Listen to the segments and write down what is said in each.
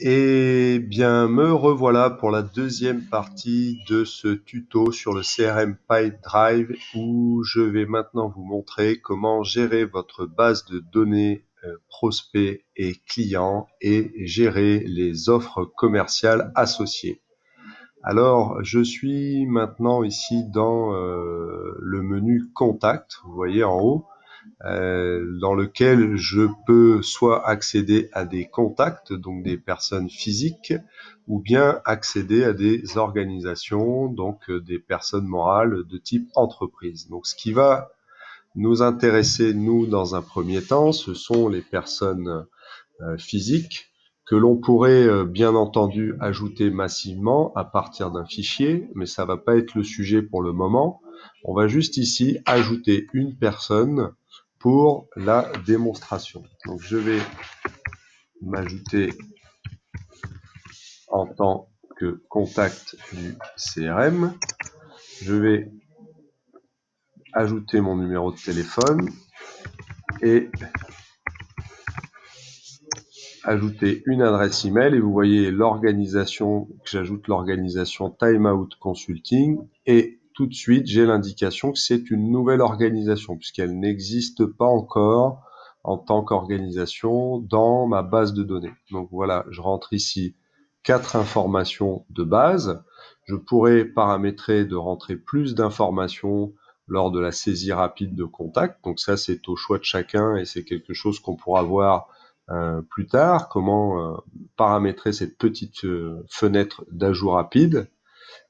Eh bien, me revoilà pour la deuxième partie de ce tuto sur le CRM Pipedrive où je vais maintenant vous montrer comment gérer votre base de données prospects et clients et gérer les offres commerciales associées. Alors, je suis maintenant ici dans le menu Contact, vous voyez en haut, dans lequel je peux soit accéder à des contacts, donc des personnes physiques, ou bien accéder à des organisations, donc des personnes morales de type entreprise. Donc ce qui va nous intéresser, nous, dans un premier temps, ce sont les personnes physiques que l'on pourrait bien entendu ajouter massivement à partir d'un fichier, mais ça va pas être le sujet pour le moment. On va juste ici ajouter une personne pour la démonstration. Donc je vais m'ajouter en tant que contact du CRM. Je vais ajouter mon numéro de téléphone et ajouter une adresse email et vous voyez l'organisation, j'ajoute l'organisation Timeout Consulting et tout de suite j'ai l'indication que c'est une nouvelle organisation puisqu'elle n'existe pas encore en tant qu'organisation dans ma base de données. Donc voilà, je rentre ici 4 informations de base. Je pourrais paramétrer de rentrer plus d'informations lors de la saisie rapide de contact. Donc ça, c'est au choix de chacun et c'est quelque chose qu'on pourra voir plus tard, comment paramétrer cette petite fenêtre d'ajout rapide.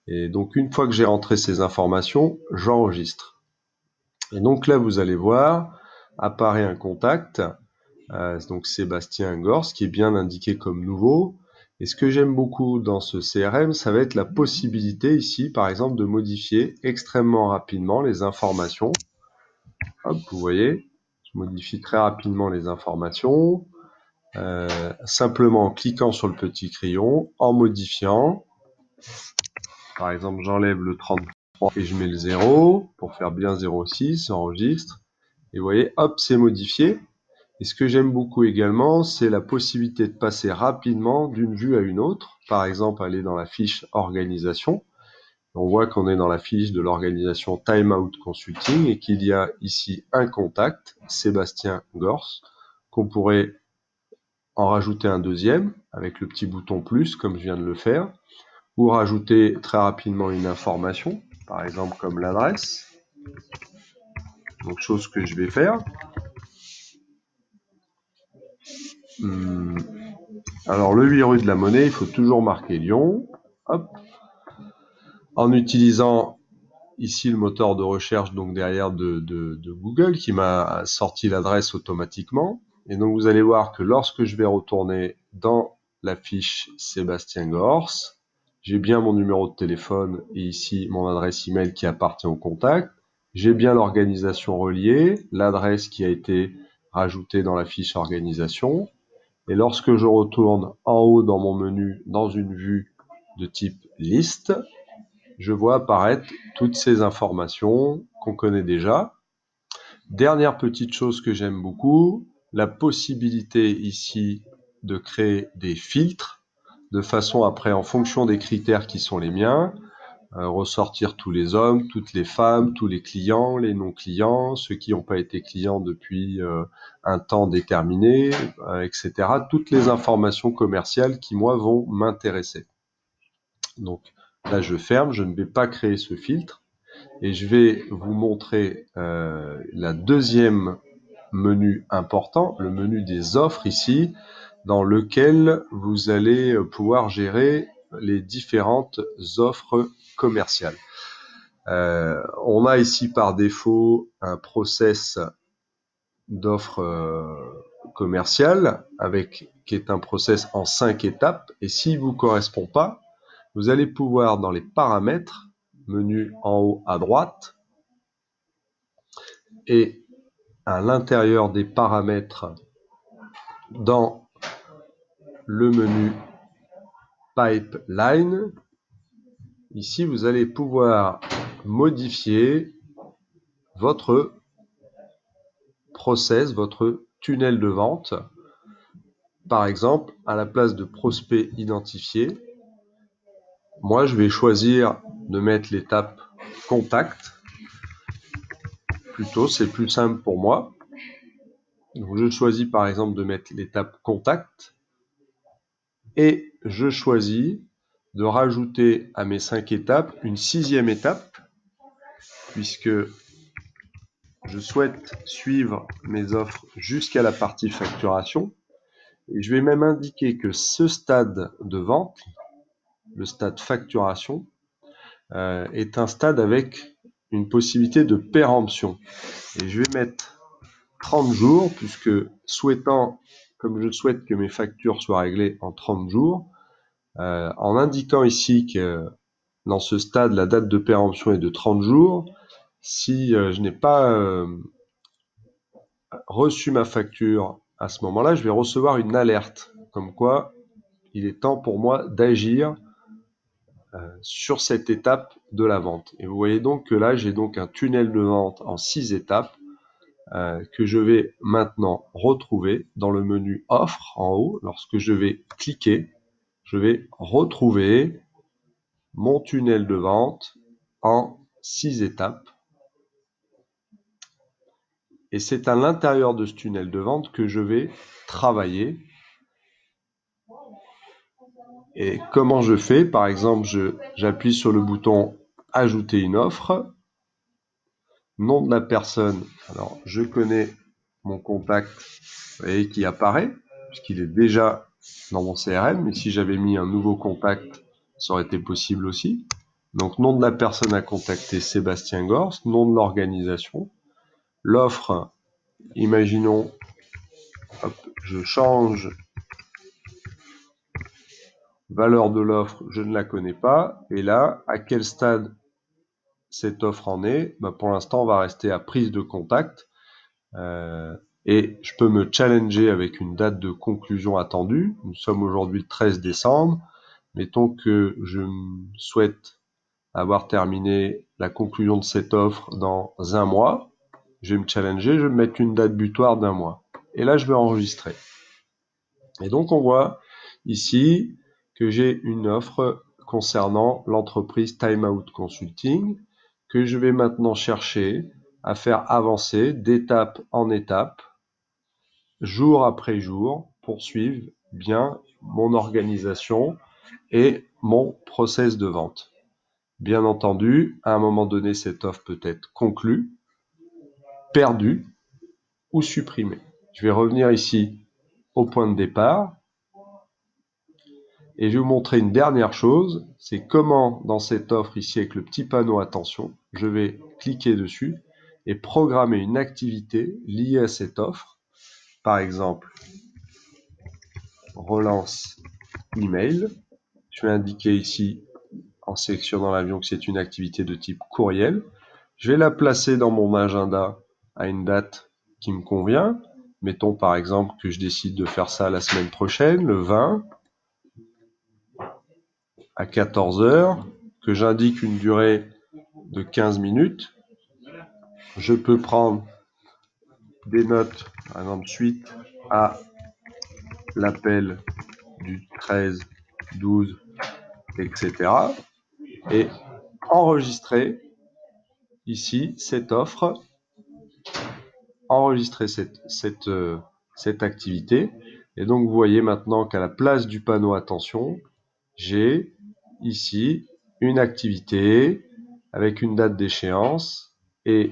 Et donc, une fois que j'ai rentré ces informations, j'enregistre. Et donc là, vous allez voir, apparaît un contact, donc Sébastien Gors, qui est bien indiqué comme nouveau. Et ce que j'aime beaucoup dans ce CRM, ça va être la possibilité ici, par exemple, de modifier extrêmement rapidement les informations. Hop, vous voyez, je modifie très rapidement les informations. Simplement en cliquant sur le petit crayon, en modifiant. Par exemple, j'enlève le 33 et je mets le 0 pour faire bien 0,6, j'enregistre. Et vous voyez, hop, c'est modifié. Et ce que j'aime beaucoup également, c'est la possibilité de passer rapidement d'une vue à une autre. Par exemple, aller dans la fiche organisation. On voit qu'on est dans la fiche de l'organisation Timeout Consulting et qu'il y a ici un contact, Sébastien Gors, qu'on pourrait en rajouter un deuxième avec le petit bouton plus comme je viens de le faire, ou rajouter très rapidement une information, par exemple comme l'adresse, donc chose que je vais faire. Alors le 8 rue de la Monnaie, il faut toujours marquer Lyon, hop, en utilisant ici le moteur de recherche donc derrière de Google qui m'a sorti l'adresse automatiquement. Et donc vous allez voir que lorsque je vais retourner dans la fiche Sébastien Gors, j'ai bien mon numéro de téléphone et ici mon adresse email qui appartient au contact. J'ai bien l'organisation reliée, l'adresse qui a été rajoutée dans la fiche organisation. Et lorsque je retourne en haut dans mon menu, dans une vue de type liste, je vois apparaître toutes ces informations qu'on connaît déjà. Dernière petite chose que j'aime beaucoup, la possibilité ici de créer des filtres de façon après, en fonction des critères qui sont les miens, ressortir tous les hommes, toutes les femmes, tous les clients, les non-clients, ceux qui n'ont pas été clients depuis un temps déterminé, etc. Toutes les informations commerciales qui, moi, vont m'intéresser. Donc là, je ferme, je ne vais pas créer ce filtre. Et je vais vous montrer la deuxième menu important, le menu des offres ici, dans lequel vous allez pouvoir gérer les différentes offres commerciales. On a ici par défaut un process d'offres commerciales qui est un process en 5 étapes. Et s'il ne vous correspond pas, vous allez pouvoir dans les paramètres, menu en haut à droite, et à l'intérieur des paramètres dans le menu Pipeline, ici vous allez pouvoir modifier votre process, votre tunnel de vente par exemple, à la place de prospect identifié, moi, je vais choisir de mettre l'étape contact. Plutôt, c'est plus simple pour moi. Donc, je choisis par exemple de mettre l'étape contact et je choisis de rajouter à mes 5 étapes une 6e étape puisque je souhaite suivre mes offres jusqu'à la partie facturation. Et je vais même indiquer que ce stade de vente, le stade facturation, est un stade avec une possibilité de péremption. Et je vais mettre 30 jours, puisque comme je souhaite que mes factures soient réglées en 30 jours, en indiquant ici que dans ce stade, la date de péremption est de 30 jours, si je n'ai pas reçu ma facture à ce moment-là, je vais recevoir une alerte, comme quoi il est temps pour moi d'agir sur cette étape de la vente. Et vous voyez donc que là, j'ai donc un tunnel de vente en 6 étapes que je vais maintenant retrouver dans le menu offre en haut. Lorsque je vais cliquer, je vais retrouver mon tunnel de vente en 6 étapes. Et c'est à l'intérieur de ce tunnel de vente que je vais travailler. Et comment je fais? Par exemple, j'appuie sur le bouton ajouter une offre. Nom de la personne. Alors, je connais mon contact, vous voyez, qui apparaît, puisqu'il est déjà dans mon CRM. Mais si j'avais mis un nouveau contact, ça aurait été possible aussi. Donc, nom de la personne à contacter, Sébastien Gors. Nom de l'organisation. L'offre, imaginons, hop, je change. Valeur de l'offre, je ne la connais pas. Et là, à quel stade cette offre en est? Pour l'instant, on va rester à prise de contact. Et je peux me challenger avec une date de conclusion attendue. Nous sommes aujourd'hui le 13 décembre. Mettons que je souhaite avoir terminé la conclusion de cette offre dans un mois. Je vais me challenger, je vais me mettre une date butoir d'1 mois. Et là, je vais enregistrer. Et donc, on voit ici que j'ai une offre concernant l'entreprise Time Out Consulting que je vais maintenant chercher à faire avancer d'étape en étape, jour après jour, pour suivre bien mon organisation et mon process de vente. Bien entendu, à un moment donné, cette offre peut être conclue, perdue ou supprimée. Je vais revenir ici au point de départ et je vais vous montrer une dernière chose, c'est comment dans cette offre ici avec le petit panneau attention, je vais cliquer dessus et programmer une activité liée à cette offre. Par exemple, relance email. Je vais indiquer ici en sélectionnant l'avion que c'est une activité de type courriel. Je vais la placer dans mon agenda à une date qui me convient. Mettons par exemple que je décide de faire ça la semaine prochaine, le 20 à 14 heures, que j'indique une durée de 15 minutes. Je peux prendre des notes, par exemple suite à l'appel du 13, 12, etc. et enregistrer ici cette offre, enregistrer cette activité. Et donc vous voyez maintenant qu'à la place du panneau attention, j'ai ici une activité avec une date d'échéance. Et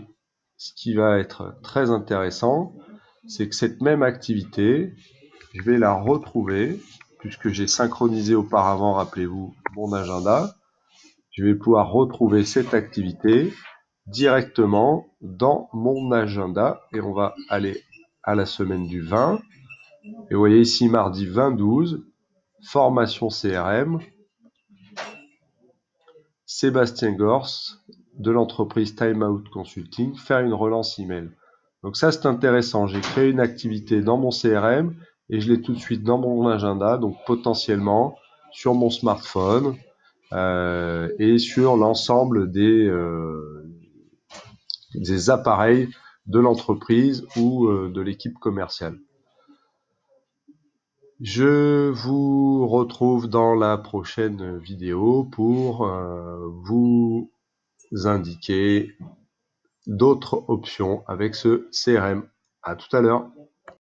ce qui va être très intéressant, c'est que cette même activité, je vais la retrouver, puisque j'ai synchronisé auparavant, rappelez-vous, mon agenda. Je vais pouvoir retrouver cette activité directement dans mon agenda. Et on va aller à la semaine du 20. Et vous voyez ici, mardi 20-12, formation CRM, Sébastien Gors, de l'entreprise Time Out Consulting, faire une relance email. Donc ça, c'est intéressant. J'ai créé une activité dans mon CRM et je l'ai tout de suite dans mon agenda, donc potentiellement sur mon smartphone et sur l'ensemble des appareils de l'entreprise ou de l'équipe commerciale. Je vous retrouve dans la prochaine vidéo pour vous indiquer d'autres options avec ce CRM. À tout à l'heure.